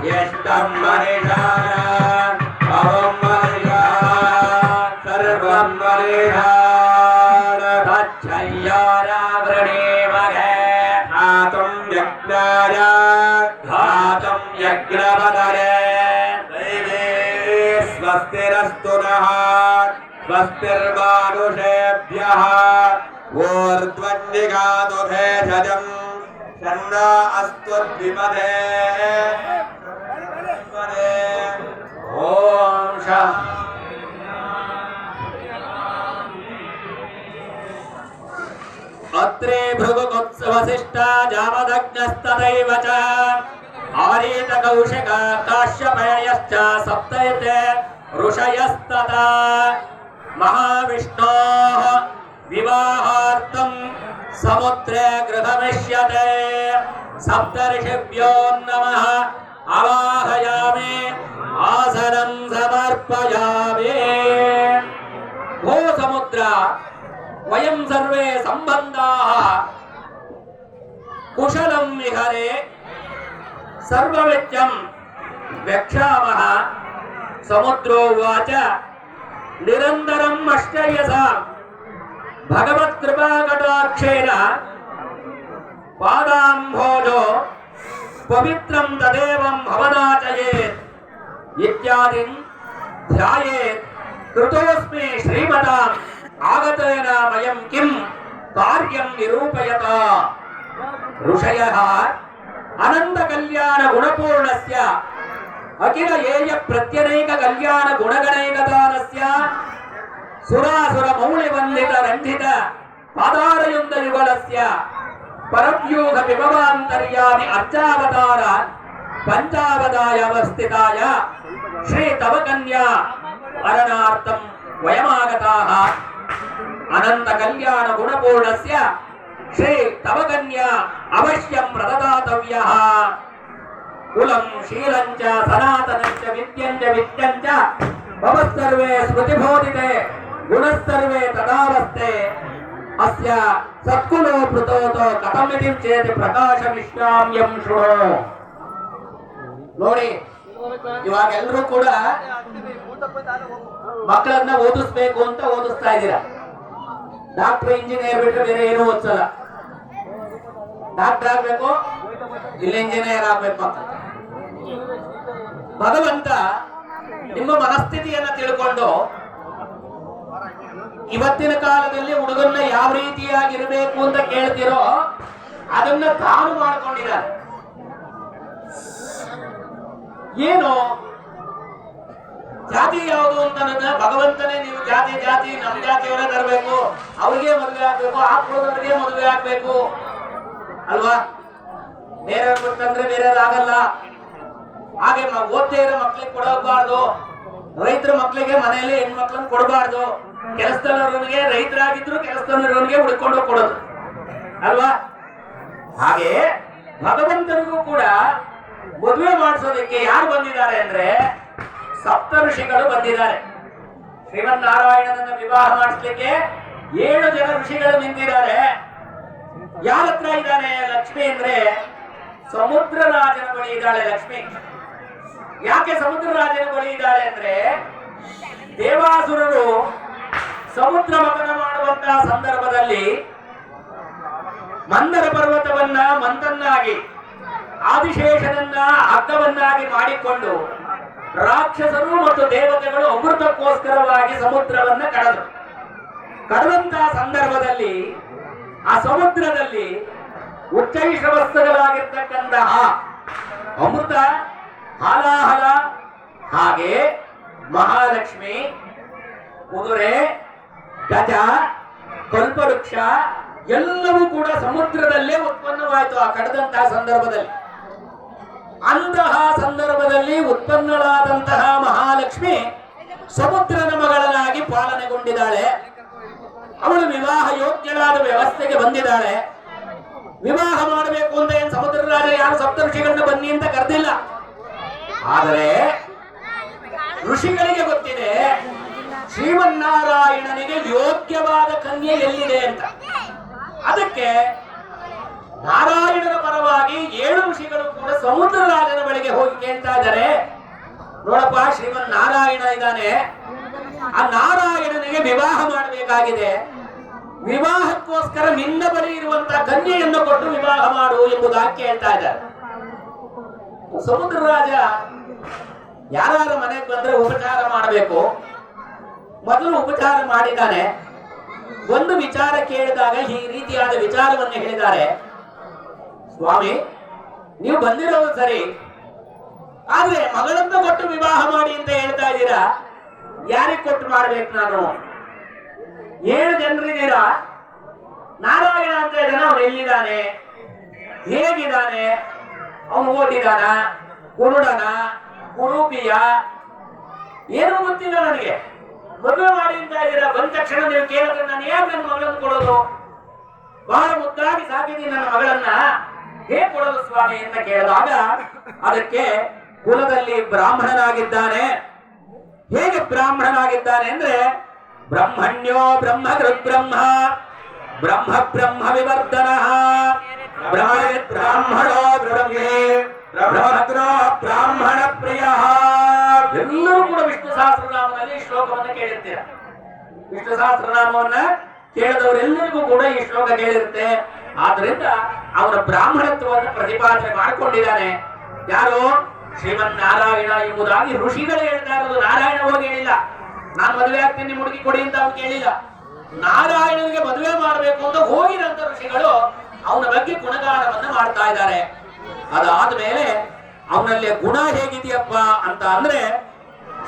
यष्टं मनिषाण भवं मनिषाण सर्वं मनिषाण तच्छय्यारावृणीमहे घातुं यज्ञाय घातुं यज्ञपतये स्वस्तिरस्तु नः स्वस्तिर्मानुषेभ्यः ऊर्ध्वन्निगातु भेषजम् शन्ना अस्तु द्विपदे ओम अत्रे भृगुकुत्सवसिष्ठा जामदग्नस्तदैव च आरीत कौशिक काश्यपयश्च सप्तयते ऋषयस्तथा महाविष्णोः विवाहार्थं समुद्रे गृहमिष्यते सप्तर्षिभ्यो नमः आवाहयामि आसनं समर्पयामि भो समुद्र वयं सर्वे सम्बन्धाः कुशलं विहरे सर्वविद्यं वक्ष्यामः समुद्रोवाच निरन्तरम् अष्टयसा भगवत्कृपाकटाक्षेण पादाम्भोजो पवित्रं तदेवं भवनाचयेत् इत्यादिं ध्यायेत् कृतोऽस्मि श्रीमताम् आगतेन मयं किं कार्यं निरूपयता ऋषयः अनन्तकल्याणगुणपूर्णस्य अखिल येय प्रत्यनैक कल्याण गुणगणैकदानस्य सुरासुर मौलिवन्दित रंजित पादारयुक्त युगलस्य परव्यूह विभवान्तर्यामि अर्चावतार पंचावदाय अवस्थिताय श्री तव कन्या वरणार्थं वयमागताः अनंत कल्याण गुणपूर्णस्य श्री तव कन्या अवश्यं प्रददातव्यः कुलं शीलं च सनातनं च विद्यं च विद्यं च भवत्सर्वे स्मृतिबोधिते गुणस्सर्वे तदावस्थे अस्य सत्कुलो पृतोतो कथमिति चेत् प्रकाशविश्राम्यं शृणु ನೋಡಿ ಇವಾಗ ಎಲ್ಲರೂ ಕೂಡ ಮಕ್ಕಳನ್ನ ಓದಿಸಬೇಕು ಅಂತ ಓದಿಸ್ತಾ ಇದ್ದೀರಾ ಡಾಕ್ಟರ್ ಇಂಜಿನಿಯರ್ ಬಿಟ್ಟರೆ ಬೇರೆ ಏನು ಓದಿಸಲ್ಲ ಡಾಕ್ಟರ್ ಆಗಬೇಕು ಇಲ್ಲ ಇಂಜಿನಿಯರ್ ಆಗಬೇಕು ಅಂತ ಭಗವಂತ ನಿಮ್ಮ ಮನಸ್ಥಿತಿಯನ್ನ ತಿಳ್ಕೊಂಡು ಇವತ್ತಿನ ಕಾಲದಲ್ಲಿ ಹುಡುಗನ್ನ ಯಾವ ರೀತಿಯಾಗಿರಬೇಕು ಅಂತ ಕೇಳ್ತಿರೋ ಅದನ್ನ ತಾನು ಮಾಡಿಕೊಂಡಿದ್ದಾರೆ ಏನು ಜಾತಿ ಯಾವುದು ಅಂತ ಭಗವಂತನೇ ನೀವು ಜಾತಿ ಜಾತಿ ನಮ್ಮ ಜಾತಿಯವರೇ ತರಬೇಕು ಅವ್ರಿಗೆ ಮದುವೆ ಆಗ್ಬೇಕು ಆ ಹುಡುಗರಿಗೆ ಮದುವೆ ಆಗ್ಬೇಕು ಅಲ್ವಾ ಬೇರೆಯವ್ರು ಬಿಟ್ಟಂದ್ರೆ ಬೇರೆಯವ್ರು ಆಗಲ್ಲ ಹಾಗೆ ಓದ್ತಾ ಇರೋ ಮಕ್ಳಿಗೆ ಕೊಡಬಾರ್ದು ರೈತರ ಮಕ್ಳಿಗೆ ಮನೆಯಲ್ಲಿ ಹೆಣ್ಮಕ್ಳನ್ನ ಕೊಡಬಾರ್ದು ಕೆಲಸದವರಿಗೆ ರೈತರಾಗಿದ್ರು ಕೆಲಸದವರಿಗೆ ಹುಡ್ಕೊಂಡು ಕೊಡೋದು ಅಲ್ವಾ ಹಾಗೆ ಭಗವಂತನಿಗೂ ಕೂಡ ಮದುವೆ ಮಾಡಿಸೋದಕ್ಕೆ ಯಾರು ಬಂದಿದ್ದಾರೆ ಅಂದ್ರೆ ಸಪ್ತ ಋಷಿಗಳು ಬಂದಿದ್ದಾರೆ ಶ್ರೀಮನ್ನಾರಾಯಣನನ್ನ ವಿವಾಹ ಮಾಡಿಸ್ಲಿಕ್ಕೆ 7 ಜನ ಋಷಿಗಳು ನಿಂತಿದ್ದಾರೆ ಯಾರ ಹತ್ರ ಇದ್ದಾನೆ ಲಕ್ಷ್ಮಿ ಅಂದ್ರೆ ಸಮುದ್ರ ರಾಜನ ಬಳಿ ಇದ್ದಾಳೆ ಲಕ್ಷ್ಮಿ ಯಾಕೆ ಸಮುದ್ರ ರಾಜನ ಬಳಿ ಇದ್ದಾಳೆ ಅಂದ್ರೆ ದೇವಾಸುರರು ಸಮುದ್ರ ಮಥನ ಮಾಡುವಂತಹ ಸಂದರ್ಭದಲ್ಲಿ ಮಂದರ ಪರ್ವತವನ್ನ ಮಂತನ್ನಾಗಿ ಆದಿಶೇಷನನ್ನ ಹಗ್ಗವನ್ನಾಗಿ ಮಾಡಿಕೊಂಡು ರಾಕ್ಷಸರು ಮತ್ತು ದೇವತೆಗಳು ಅಮೃತಕ್ಕೋಸ್ಕರವಾಗಿ ಸಮುದ್ರವನ್ನ ಕಡದಂತಹ ಸಂದರ್ಭದಲ್ಲಿ ಆ ಸಮುದ್ರದಲ್ಲಿ ಉಚ್ಚೈಷವಸ್ತುಗಳಾಗಿರ್ತಕ್ಕಂತಹ ಅಮೃತ ಹಾಲಾಹಲ ಹಾಗೆ ಮಹಾಲಕ್ಷ್ಮಿ ಕುದುರೆ ಗಜ ಕಲ್ಪವೃಕ್ಷ ಎಲ್ಲವೂ ಕೂಡ ಸಮುದ್ರದಲ್ಲೇ ಉತ್ಪನ್ನವಾಯಿತು ಆ ಕಡದಂತಹ ಸಂದರ್ಭದಲ್ಲಿ ಅಂತಹ ಸಂದರ್ಭದಲ್ಲಿ ಉತ್ಪನ್ನಳಾದಂತಹ ಮಹಾಲಕ್ಷ್ಮಿ ಸಮುದ್ರದ ಮಗಳಾಗಿ ಪಾಲನೆಗೊಂಡಿದ್ದಾಳೆ ಅವಳು ವಿವಾಹ ಯೋಗ್ಯಳಾದ ವ್ಯವಸ್ಥೆಗೆ ಬಂದಿದ್ದಾಳೆ ವಿವಾಹ ಮಾಡಬೇಕು ಅಂತ ಏನ್ ಸಮುದ್ರ ರಾಜ ಯಾರು ಸಪ್ತ ಋಷಿಗಳನ್ನ ಬನ್ನಿ ಅಂತ ಕರೆದಿಲ್ಲ ಆದರೆ ಋಷಿಗಳಿಗೆ ಗೊತ್ತಿದೆ ಶ್ರೀಮನ್ನಾರಾಯಣನಿಗೆ ಯೋಗ್ಯವಾದ ಕನ್ಯೆ ಎಲ್ಲಿದೆ ಅಂತ ಅದಕ್ಕೆ ನಾರಾಯಣನ ಪರವಾಗಿ 7 ಋಷಿಗಳು ಕೂಡ ಸಮುದ್ರ ರಾಜನ ಬಳಿಗೆ ಹೋಗಿ ಕೇಳ್ತಾ ಇದ್ದಾರೆ ನೋಡಪ್ಪ, ಶ್ರೀಮನ್ ನಾರಾಯಣ ಇದ್ದಾನೆ, ಆ ನಾರಾಯಣನಿಗೆ ವಿವಾಹ ಮಾಡಬೇಕಾಗಿದೆ, ವಿವಾಹಕ್ಕೋಸ್ಕರ ನಿನ್ನ ಬಳಿ ಇರುವಂತಹ ಕನ್ಯೆಯನ್ನು ಕೊಟ್ಟು ವಿವಾಹ ಮಾಡು ಎಂಬುದಾಗಿ ಕೇಳ್ತಾ ಇದ್ದಾರೆ. ಸಮುದ್ರ ರಾಜ ಯಾರು ಮನೆಗೆ ಬಂದ್ರೆ ಉಪಚಾರ ಮಾಡಬೇಕು, ಮೊದಲು ಉಪಚಾರ ಮಾಡಿದ್ದಾನೆ. ಒಂದು ವಿಚಾರ ಕೇಳಿದಾಗ ಈ ರೀತಿಯಾದ ವಿಚಾರವನ್ನು ಹೇಳಿದ್ದಾರೆ. ಸ್ವಾಮಿ, ನೀವು ಬಂದಿರೋದು ಸರಿ, ಆದ್ರೆ ಮಗಳನ್ನು ಕೊಟ್ಟು ವಿವಾಹ ಮಾಡಿ ಅಂತ ಹೇಳ್ತಾ ಇದ್ದೀರಾ, ಯಾರಿಗೆ ಕೊಟ್ಟು ಮಾಡ್ಬೇಕು? ನಾನು 7 ಜನರಿದ್ದೀರಾ, ನಾರಾಯಣ ಅಂತ ಇದ್ದಾನೆ, ಅವನು ಎಲ್ಲಿದ್ದಾನೆ, ಹೇಗಿದ್ದಾನೆ, ಅವನು ಓದಿದಾನ, ಕುರುಡನ, ಕುರೂಪಿಯ, ಏನೂ ಗೊತ್ತಿಲ್ಲ ನನಗೆ. ಮದುವೆ ಮಾಡಿ ಅಂತ ಇದ್ದೀರಾ, ಬಂದ ತಕ್ಷಣ ನೀವು ಕೇಳಿದ್ರೆ ನಾನು ಯಾಕೆ ನನ್ನ ಮಗಳನ್ನು ಕೊಡೋದು? ಬಹಳ ಮುದ್ದಾಗಿ ಸಾಕಿದ್ದೀನಿ ನನ್ನ ಮಗಳನ್ನ, ಹೇಗೆ ಕೊಡೋದು ಸ್ವಾಮಿ ಅಂತ ಕೇಳಿದಾಗ ಅದಕ್ಕೆ ಕುಲದಲ್ಲಿ ಬ್ರಾಹ್ಮಣನಾಗಿದ್ದಾನೆ. ಹೇಗೆ ಬ್ರಾಹ್ಮಣನಾಗಿದ್ದಾನೆ ಅಂದ್ರೆ, ಬ್ರಹ್ಮಣ್ಯೋ ಬ್ರಹ್ಮ ಕೃದ್ಬ್ರಹ್ಮ ಬ್ರಹ್ಮ ಬ್ರಹ್ಮ ವಿವರ್ಧನ ಬ್ರಾಹ್ಮಣೋ ಬ್ರಹ್ಮೇ ಬ್ರಾಹ್ಮಣ ಪ್ರಿಯ. ಎಲ್ಲರೂ ಕೂಡ ವಿಷ್ಣು ಸಹಸ್ರನಾಮದಲ್ಲಿ ಶ್ಲೋಕವನ್ನು ಕೇಳಿರ್ತೀರ. ವಿಷ್ಣು ಸಹಸ್ರನಾಮವನ್ನ ಕೇಳಿದವರೆಲ್ಲರಿಗೂ ಕೂಡ ಈ ಶ್ಲೋಕ ಕೇಳಿರುತ್ತೆ. ಆದ್ರಿಂದ ಅವರ ಬ್ರಾಹ್ಮಣತ್ವವನ್ನು ಪ್ರತಿಪಾದನೆ ಮಾಡಿಕೊಂಡಿದ್ದಾನೆ. ಯಾರು? ಶ್ರೀಮನ್ ನಾರಾಯಣ ಎಂಬುದಾಗಿ ಋಷಿಗಳು ಹೇಳ್ತಾ ಇರೋದು. ನಾರಾಯಣ ಹೋಗಿ ಹೇಳಿಲ್ಲ, ನಾನು ಮದುವೆ ಆಗ್ತೀನಿ ಹುಡುಗಿ ಕೊಡಿ ಅಂತ ಅವ್ನು ಕೇಳಿಲ್ಲ. ನಾರಾಯಣನಿಗೆ ಮದುವೆ ಮಾಡಬೇಕು ಅಂತ ಹೋಗಿರಂತ ಋಷಿಗಳು ಅವನ ಬಗ್ಗೆ ಗುಣಗಾನವನ್ನ ಮಾಡ್ತಾ ಇದ್ದಾರೆ. ಅದಾದ್ಮೇಲೆ ಅವನಲ್ಲಿ ಗುಣ ಹೇಗಿದೆಯಪ್ಪ ಅಂತ ಅಂದ್ರೆ,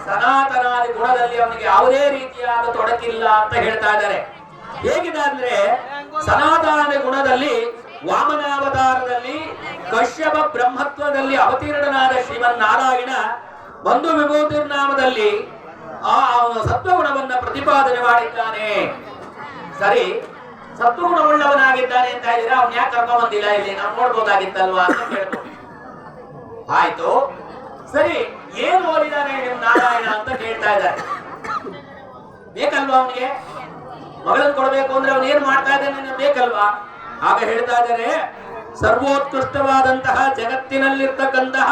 ಸನಾತನಾದಿ ಗುಣದಲ್ಲಿ ಅವನಿಗೆ ಯಾವುದೇ ರೀತಿಯಾದ ತೊಡಕಿಲ್ಲ ಅಂತ ಹೇಳ್ತಾ ಇದ್ದಾರೆ. ಹೇಗಿದೆ ಅಂದ್ರೆ, ಸನಾತನ ಗುಣದಲ್ಲಿ ವಾಮನಾವತಾರದಲ್ಲಿ ಕಶ್ಯಪ ಬ್ರಹ್ಮತ್ವದಲ್ಲಿ ಅವತೀರ್ಣನಾದ ಶ್ರೀಮನ್ ನಾರಾಯಣ ಬಂಧು ವಿಭೂತಿರ್ನಾಮದಲ್ಲಿ ಅವನ ಸತ್ವಗುಣವನ್ನ ಪ್ರತಿಪಾದನೆ ಮಾಡಿದ್ದಾನೆ. ಸರಿ, ಸತ್ವಗುಣವುಳ್ಳವನಾಗಿದ್ದಾನೆ ಅಂತ ಹೇಳಿದ್ರೆ ಅವನ್ ಯಾಕೆ ಕರ್ಕೊಂಡ್ ಬಂದಿಲ್ಲ ಇಲ್ಲಿ, ನಾವು ನೋಡ್ಬೋದಾಗಿತ್ತಲ್ವಾ ಅಂತ ಕೇಳ್ಬೋದು. ಆಯ್ತು, ಸರಿ, ಏನ್ ಓದಿದಾನೆ ನಿಮ್ ನಾರಾಯಣ ಅಂತ ಕೇಳ್ತಾ ಇದ್ದಾರೆ. ಬೇಕಲ್ವಾ ಅವನಿಗೆ ಮಗಳನ್ನು ಕೊಡಬೇಕು ಅಂದ್ರೆ ಅವನು ಏನ್ ಮಾಡ್ತಾ ಇದ್ದಾನೆ ಬೇಕಲ್ವಾ? ಆಗ ಹೇಳ್ತಾ ಇದ್ದಾರೆ, ಸರ್ವೋತ್ಕೃಷ್ಟವಾದಂತಹ ಜಗತ್ತಿನಲ್ಲಿರ್ತಕ್ಕಂತಹ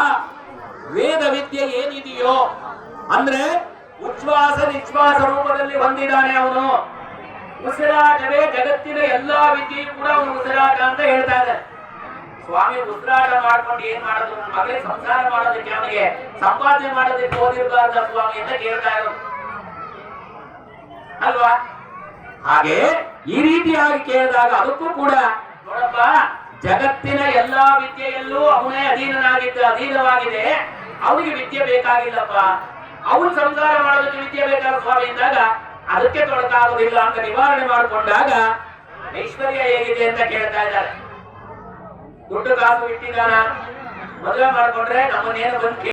ವೇದ ವಿದ್ಯೆ ಏನಿದೆಯೋ ಅಂದ್ರೆ ಉಚ್ಛ್ವಾಸ ನಿಶ್ವಾಸ ರೂಪದಲ್ಲಿ ಹೊಂದಿದ್ದಾನೆ ಅವನು. ಉಸಿರಾಟವೇ ಜಗತ್ತಿನ ಎಲ್ಲಾ ವಿದ್ಯೆಯೂ ಕೂಡ ಅವನು ಉಸಿರಾಟ ಅಂತ ಹೇಳ್ತಾ ಇದ್ದಾರೆ. ಸ್ವಾಮಿ, ಉಸಿರಾಟ ಮಾಡ್ಕೊಂಡು ಏನ್ ಮಾಡೋದು? ನನ್ನ ಮಗಳಿಗೆ ಸಂಸಾರ ಮಾಡೋದಕ್ಕೆ, ಅವನಿಗೆ ಸಂಪಾದನೆ ಮಾಡೋದಕ್ಕೆ ಓದಿರಬಾರ್ದ ಸ್ವಾಮಿ ಅಂತ ಕೇಳ್ತಾ ಇರೋದು ಅಲ್ವಾ? ಹಾಗೆ ಈ ರೀತಿಯಾಗಿ ಕೇಳಿದಾಗ ಅದಕ್ಕೂ ಕೂಡ ನೋಡಪ್ಪ, ಜಗತ್ತಿನ ಎಲ್ಲಾ ವಿದ್ಯೆಯಲ್ಲೂ ಅವನೇ ಅಧೀನವಾಗಿದೆ, ಅವನಿಗೆ ವಿದ್ಯೆ ಬೇಕಾಗಿಲ್ಲಪ್ಪ, ಅವನು ಸಂಸಾರ ಮಾಡೋದಕ್ಕೆ ವಿದ್ಯೆ ಬೇಕಾದ ಸ್ವಾಮಿ ಇದ್ದಾಗ ಅದಕ್ಕೆ ತೊಡಕಾಗೋದಿಲ್ಲ ಅಂತ ನಿವಾರಣೆ ಮಾಡಿಕೊಂಡಾಗ ಐಶ್ವರ್ಯ ಹೇಗಿದೆ ಅಂತ ಕೇಳ್ತಾ ಇದ್ದಾರೆ. ದುಡ್ಡು ಕಾಸು ಇಟ್ಟಿದಾನ, ಮದುವೆ ಮಾಡ್ಕೊಂಡ್ರೆ ನಮ್ಮನ್ನೇನು ಬಂದು